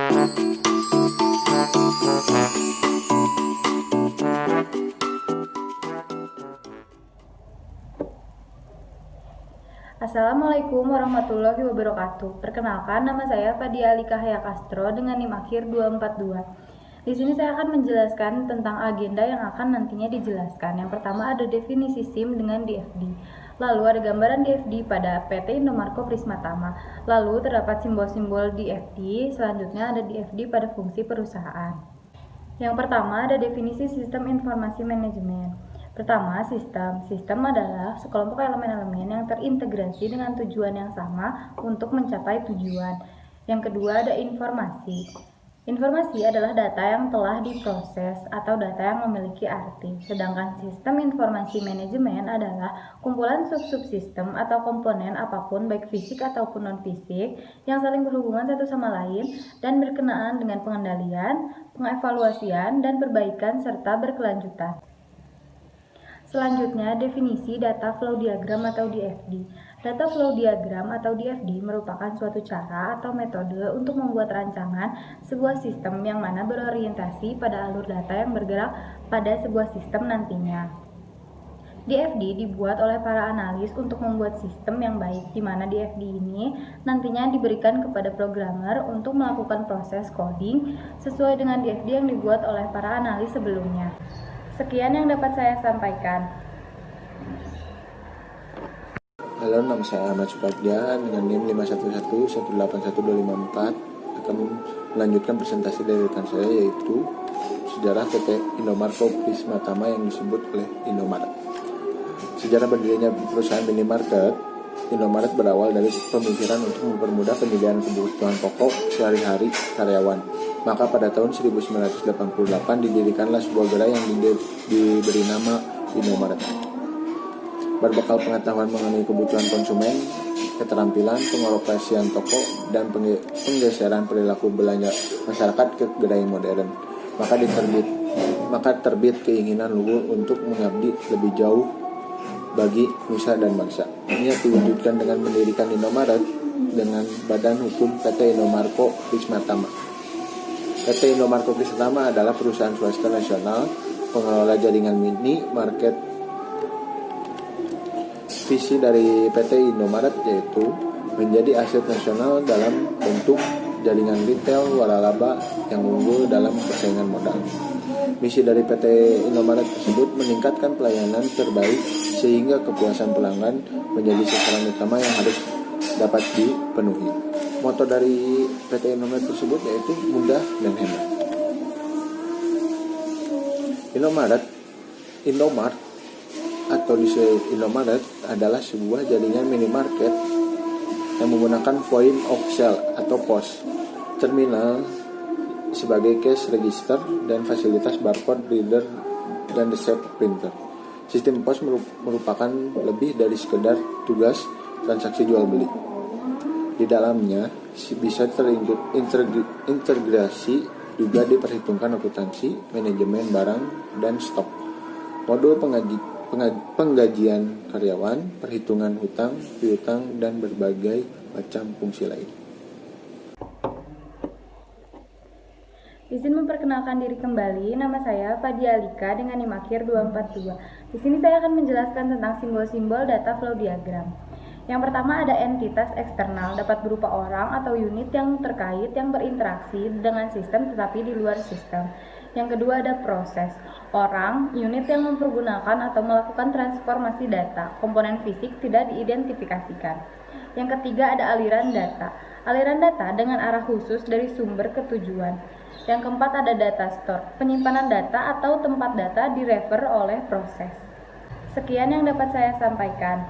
Assalamualaikum warahmatullahi wabarakatuh. Perkenalkan, nama saya Fadia Alika Haya Castro dengan NIM akhir 242. Di sini saya akan menjelaskan tentang agenda yang akan nantinya dijelaskan. Yang pertama ada definisi SIM dengan DFD. Lalu ada gambaran DFD pada PT Indomarko Prismatama. Lalu terdapat simbol-simbol DFD. Selanjutnya ada DFD pada fungsi perusahaan. Yang pertama ada definisi sistem informasi manajemen. Pertama, sistem adalah sekelompok elemen-elemen yang terintegrasi dengan tujuan yang sama untuk mencapai tujuan. Yang kedua ada informasi. Informasi adalah data yang telah diproses atau data yang memiliki arti. Sedangkan sistem informasi manajemen adalah kumpulan sub-subsistem atau komponen apapun baik fisik ataupun non-fisik yang saling berhubungan satu sama lain dan berkenaan dengan pengendalian, pengevaluasian, dan perbaikan serta berkelanjutan. Selanjutnya, definisi data flow diagram atau DFD. Data flow diagram atau DFD merupakan suatu cara atau metode untuk membuat rancangan sebuah sistem yang mana berorientasi pada alur data yang bergerak pada sebuah sistem nantinya. DFD dibuat oleh para analis untuk membuat sistem yang baik, di mana DFD ini nantinya diberikan kepada programmer untuk melakukan proses coding sesuai dengan DFD yang dibuat oleh para analis sebelumnya. Sekian yang dapat saya sampaikan. Halo, nama saya Ahmad Supadja dengan NIM 511181254 akan melanjutkan presentasi dari rekan saya yaitu sejarah PT Indomarko Prismatama yang disebut oleh Indomaret. Sejarah berdirinya perusahaan minimarket, Indomaret berawal dari pemikiran untuk mempermudah penyediaan kebutuhan pokok sehari-hari karyawan. Maka pada tahun 1988 didirikanlah sebuah gerai yang diberi nama Indomaret. Berbekal pengetahuan mengenai kebutuhan konsumen, keterampilan pengoperasian toko, dan penggeseran perilaku belanja masyarakat ke gerai modern, maka terbit keinginan luhur untuk mengabdi lebih jauh bagi nusa dan bangsa. Ini diwujudkan dengan mendirikan Indomaret dengan badan hukum PT Indomarko Prismatama. PT Indomarko Prismatama adalah perusahaan swasta nasional pengelola jaringan mini market. Visi dari PT Indomaret yaitu menjadi aset nasional dalam bentuk jaringan retail waralaba yang unggul dalam persaingan modal. Misi dari PT Indomaret tersebut meningkatkan pelayanan terbaik sehingga kepuasan pelanggan menjadi sasaran utama yang harus dapat dipenuhi. Moto dari PT Indomaret tersebut yaitu mudah dan hemat. Indomart atau Indomaret adalah sebuah jaringan minimarket yang menggunakan point of sale atau POS, terminal sebagai cash register, dan fasilitas barcode reader dan receipt printer. Sistem POS merupakan lebih dari sekedar tugas transaksi jual beli. Di dalamnya bisa terintegrasi juga diperhitungkan akuntansi, manajemen barang dan stok, modul penggajian karyawan, perhitungan hutang, piutang, dan berbagai macam fungsi lain. Izin memperkenalkan diri kembali, nama saya Fadia Alika dengan NIM akhir 242. Di sini saya akan menjelaskan tentang simbol-simbol data flow diagram. Yang pertama ada entitas eksternal, dapat berupa orang atau unit yang terkait yang berinteraksi dengan sistem tetapi di luar sistem. Yang kedua ada proses, orang, unit yang mempergunakan atau melakukan transformasi data, komponen fisik tidak diidentifikasikan. Yang ketiga ada aliran data dengan arah khusus dari sumber ke tujuan. Yang keempat ada data store, penyimpanan data atau tempat data direfer oleh proses. Sekian yang dapat saya sampaikan.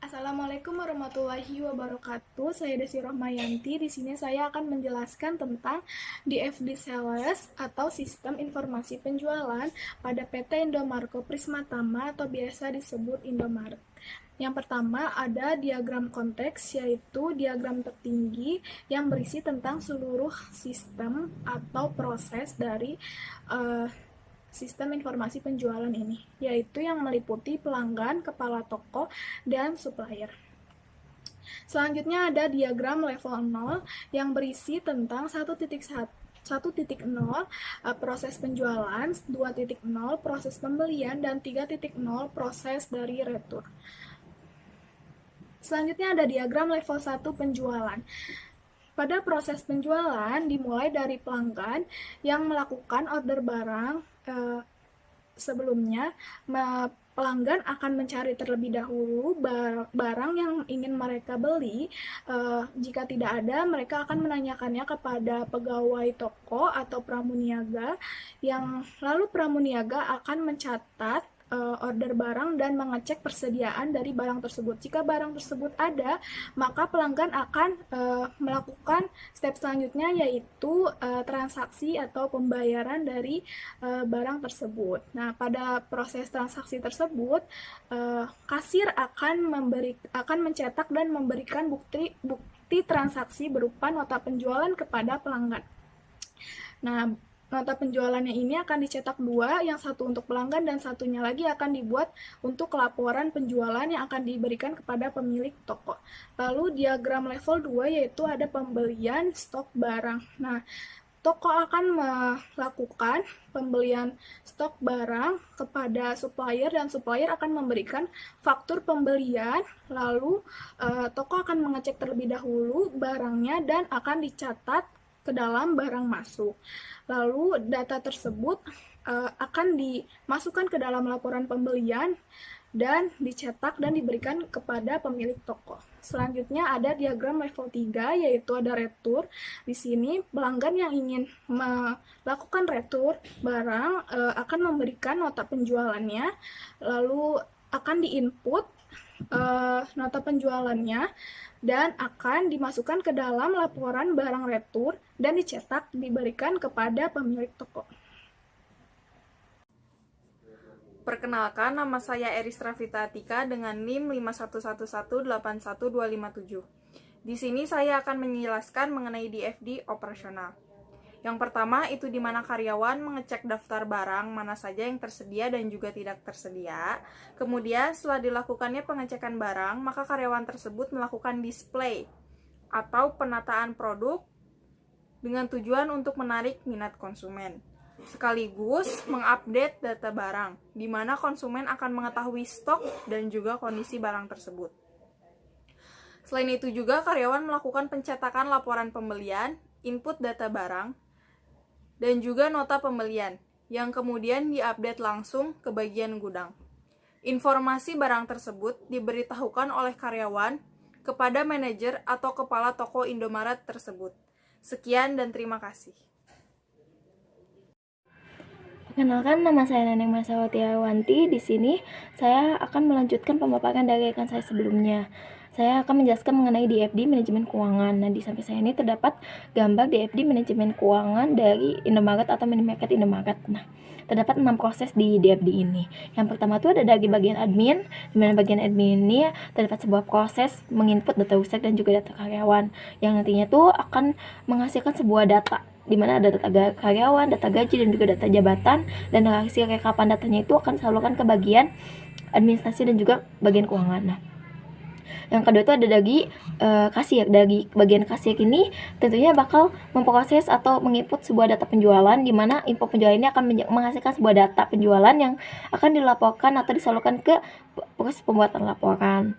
Assalamualaikum warahmatullahi wabarakatuh. Saya Desi Rohmayanti. Di sini saya akan menjelaskan tentang DFD Sales atau Sistem Informasi Penjualan pada PT Indomarko Prismatama atau biasa disebut Indomaret. Yang pertama ada diagram konteks, yaitu diagram tertinggi yang berisi tentang seluruh sistem atau proses dari sistem informasi penjualan ini, yaitu yang meliputi pelanggan, kepala toko, dan supplier. Selanjutnya ada diagram level 0 yang berisi tentang 1.0 proses penjualan, 2.0 proses pembelian, dan 3.0 proses dari retur. Selanjutnya ada diagram level 1 penjualan. Pada proses penjualan dimulai dari pelanggan yang melakukan order barang. Sebelumnya, pelanggan akan mencari terlebih dahulu barang yang ingin mereka beli. Jika tidak ada, mereka akan menanyakannya kepada pegawai toko atau pramuniaga, yang lalu pramuniaga akan mencatat order barang dan mengecek persediaan dari barang tersebut. Jika barang tersebut ada, maka pelanggan akan melakukan step selanjutnya, yaitu transaksi atau pembayaran dari barang tersebut. Nah, pada proses transaksi tersebut, kasir akan mencetak dan memberikan bukti transaksi berupa nota penjualan kepada pelanggan. Nah, nota penjualannya ini akan dicetak dua, yang satu untuk pelanggan dan satunya lagi akan dibuat untuk laporan penjualan yang akan diberikan kepada pemilik toko. Lalu diagram level 2 yaitu ada pembelian stok barang. Nah, toko akan melakukan pembelian stok barang kepada supplier dan supplier akan memberikan faktur pembelian. Lalu toko akan mengecek terlebih dahulu barangnya dan akan dicatat ke dalam barang masuk. Lalu data tersebut akan dimasukkan ke dalam laporan pembelian dan dicetak dan diberikan kepada pemilik toko. Selanjutnya ada diagram level 3 yaitu ada retur. Di sini pelanggan yang ingin melakukan retur barang akan memberikan nota penjualannya, lalu akan diinput nota penjualannya dan akan dimasukkan ke dalam laporan barang retur dan dicetak diberikan kepada pemilik toko. Perkenalkan, nama saya Eris Rafita Atika dengan NIM 511181257. Di sini saya akan menjelaskan mengenai DFD operasional. Yang pertama, itu di mana karyawan mengecek daftar barang mana saja yang tersedia dan juga tidak tersedia. Kemudian, setelah dilakukannya pengecekan barang, maka karyawan tersebut melakukan display atau penataan produk dengan tujuan untuk menarik minat konsumen. Sekaligus mengupdate data barang, di mana konsumen akan mengetahui stok dan juga kondisi barang tersebut. Selain itu juga, karyawan melakukan pencetakan laporan pembelian, input data barang, dan juga nota pembelian, yang kemudian diupdate langsung ke bagian gudang. Informasi barang tersebut diberitahukan oleh karyawan kepada manajer atau kepala toko Indomaret tersebut. Sekian dan terima kasih. Perkenalkan, nama saya Neneng Masawati Awanti. Di sini saya akan melanjutkan pemaparan dari rekan saya sebelumnya. Saya akan menjelaskan mengenai DFD manajemen keuangan. Nah, di samping saya ini terdapat gambar DFD manajemen keuangan dari Indomaret atau minimarket Indomaret. Nah, terdapat 6 proses di DFD ini. Yang pertama itu ada dari bagian admin, di mana bagian admin ini terdapat sebuah proses menginput data user dan juga data karyawan, yang nantinya tuh akan menghasilkan sebuah data, di mana ada data karyawan, data gaji, dan juga data jabatan, dan hasil rekapan datanya itu akan disalurkan ke bagian administrasi dan juga bagian keuangan. Nah, yang kedua itu ada dari kasir. Dari bagian kasir ini tentunya bakal memproses atau menginput sebuah data penjualan, di mana info penjualan ini akan menghasilkan sebuah data penjualan yang akan dilaporkan atau disalurkan ke proses pembuatan laporan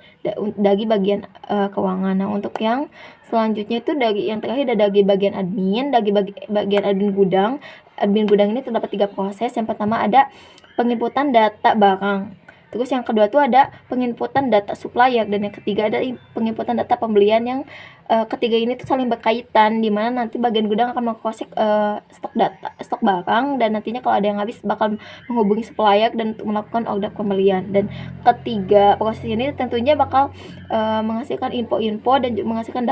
dari bagian keuangan. Nah, untuk yang selanjutnya itu dari yang terakhir ada dari bagian admin, dari bagian admin gudang. Admin gudang ini terdapat 3 proses. Yang pertama ada penginputan data barang. Terus yang kedua itu ada penginputan data supplier, dan yang ketiga ada penginputan data pembelian. Yang ketiga ini tuh saling berkaitan, di mana nanti bagian gudang akan mengcross stok barang, dan nantinya kalau ada yang habis bakal menghubungi supplier dan untuk melakukan order pembelian. Dan ketiga proses ini tentunya bakal menghasilkan info-info dan juga menghasilkan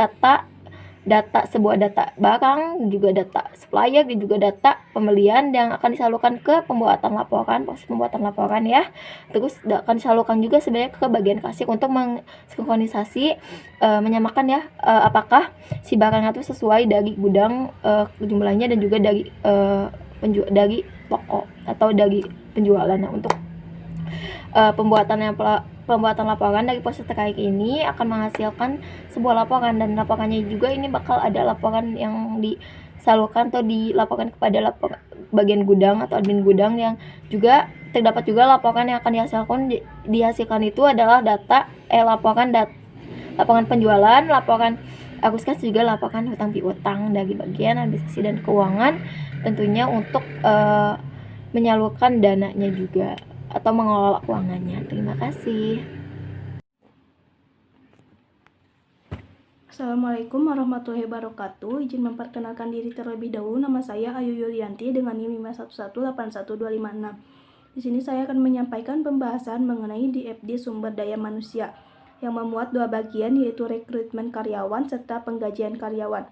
data sebuah data barang, juga data supplier, dan juga data pembelian yang akan disalurkan ke pembuatan laporan, proses pembuatan laporan ya. Terus akan disalurkan juga sebenarnya ke bagian kasir untuk mensinkronisasi, menyamakan ya apakah si barangnya itu sesuai dari gudang jumlahnya dan juga dari dari toko atau dari penjualan. Nah, untuk pembuatannya pembuatan laporan dari proses terkait ini akan menghasilkan sebuah laporan, dan laporannya juga ini bakal ada laporan yang disalurkan atau dilaporkan kepada bagian gudang atau admin gudang, yang juga terdapat juga laporan yang akan dihasilkan itu adalah laporan penjualan, laporan arus kas, juga laporan hutang piutang dari bagian administrasi dan keuangan, tentunya untuk menyalurkan dananya juga atau mengelola keuangannya. Terima kasih. Assalamualaikum warahmatullahi wabarakatuh. Izin memperkenalkan diri terlebih dahulu. Nama saya Ayu Yulianti dengan NIM 511881256. Di sini saya akan menyampaikan pembahasan mengenai DFD sumber daya manusia yang memuat dua bagian, yaitu rekrutmen karyawan serta penggajian karyawan.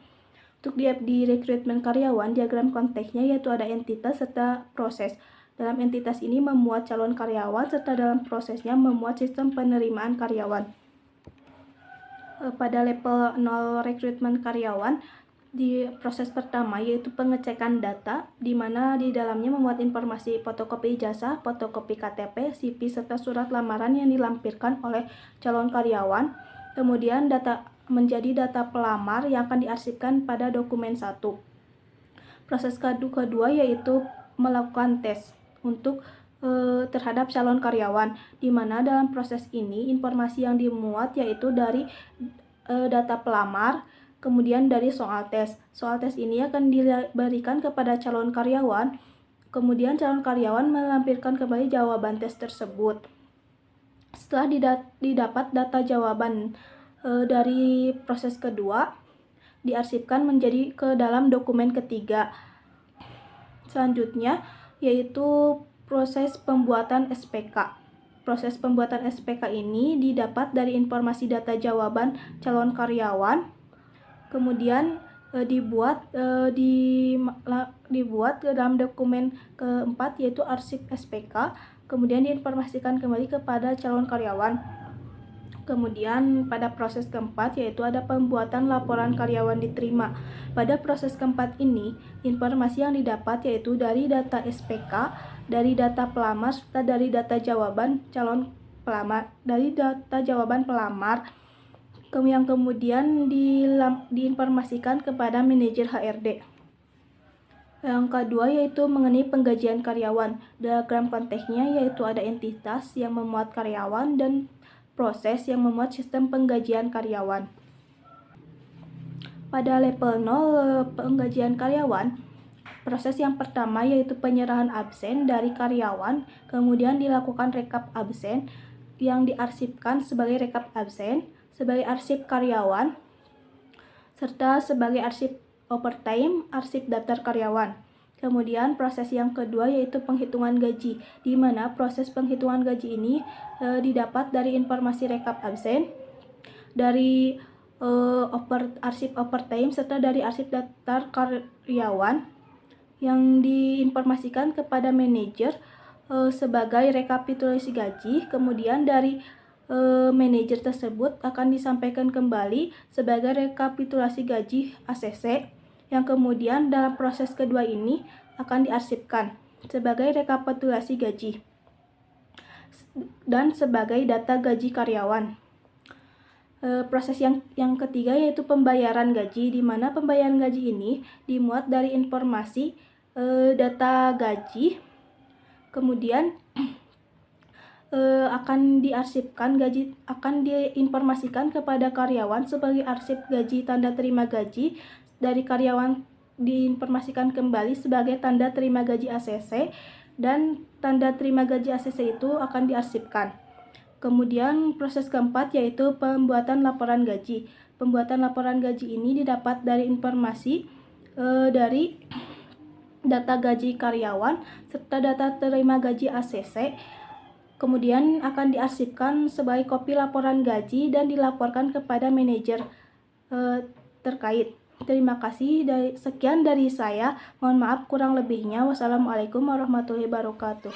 Untuk DFD rekrutmen karyawan, diagram konteksnya yaitu ada entitas serta proses. Dalam entitas ini memuat calon karyawan serta dalam prosesnya memuat sistem penerimaan karyawan. Pada level 0 rekrutmen karyawan, di proses pertama yaitu pengecekan data, di mana di dalamnya memuat informasi fotokopi ijazah, fotokopi KTP, CV, serta surat lamaran yang dilampirkan oleh calon karyawan. Kemudian menjadi data pelamar yang akan diarsipkan pada dokumen 1. Proses kedua yaitu melakukan tes untuk terhadap calon karyawan, di mana dalam proses ini informasi yang dimuat yaitu dari data pelamar, kemudian dari soal tes. Soal tes ini akan diberikan kepada calon karyawan, kemudian calon karyawan melampirkan kembali jawaban tes tersebut. Setelah didapat data jawaban dari proses kedua, diarsipkan menjadi ke dalam dokumen ketiga. Selanjutnya yaitu proses pembuatan SPK. Proses pembuatan SPK ini didapat dari informasi data jawaban calon karyawan, kemudian dibuat ke dalam dokumen keempat yaitu arsip SPK, kemudian diinformasikan kembali kepada calon karyawan. Kemudian pada proses keempat yaitu ada pembuatan laporan karyawan diterima. Pada proses keempat ini, informasi yang didapat yaitu dari data SPK, dari data pelamar, serta dari data jawaban calon pelamar, yang kemudian diinformasikan kepada manajer HRD. Yang kedua yaitu mengenai penggajian karyawan. Diagram konteksnya yaitu ada entitas yang memuat karyawan dan proses yang memuat sistem penggajian karyawan. Pada level 0 penggajian karyawan, proses yang pertama yaitu penyerahan absen dari karyawan, kemudian dilakukan rekap absen yang diarsipkan sebagai rekap absen, sebagai arsip karyawan, serta sebagai arsip overtime, arsip daftar karyawan. Kemudian proses yang kedua yaitu penghitungan gaji, di mana proses penghitungan gaji ini didapat dari informasi rekap absen, dari arsip overtime, serta dari arsip daftar karyawan yang diinformasikan kepada manajer sebagai rekapitulasi gaji. Kemudian dari manajer tersebut akan disampaikan kembali sebagai rekapitulasi gaji ACC, yang kemudian dalam proses kedua ini akan diarsipkan sebagai rekapitulasi gaji dan sebagai data gaji karyawan. Proses yang ketiga yaitu pembayaran gaji, di mana pembayaran gaji ini dimuat dari informasi data gaji, kemudian akan diarsipkan gaji, akan diinformasikan kepada karyawan sebagai arsip gaji tanda terima gaji, dari karyawan diinformasikan kembali sebagai tanda terima gaji ACC, dan tanda terima gaji ACC itu akan diarsipkan. Kemudian proses keempat yaitu pembuatan laporan gaji. Pembuatan laporan gaji ini didapat dari informasi dari data gaji karyawan serta data terima gaji ACC, kemudian akan diarsipkan sebagai kopi laporan gaji dan dilaporkan kepada manajer terkait. Terima kasih. Sekian dari saya. Mohon maaf kurang lebihnya. Wassalamualaikum warahmatullahi wabarakatuh.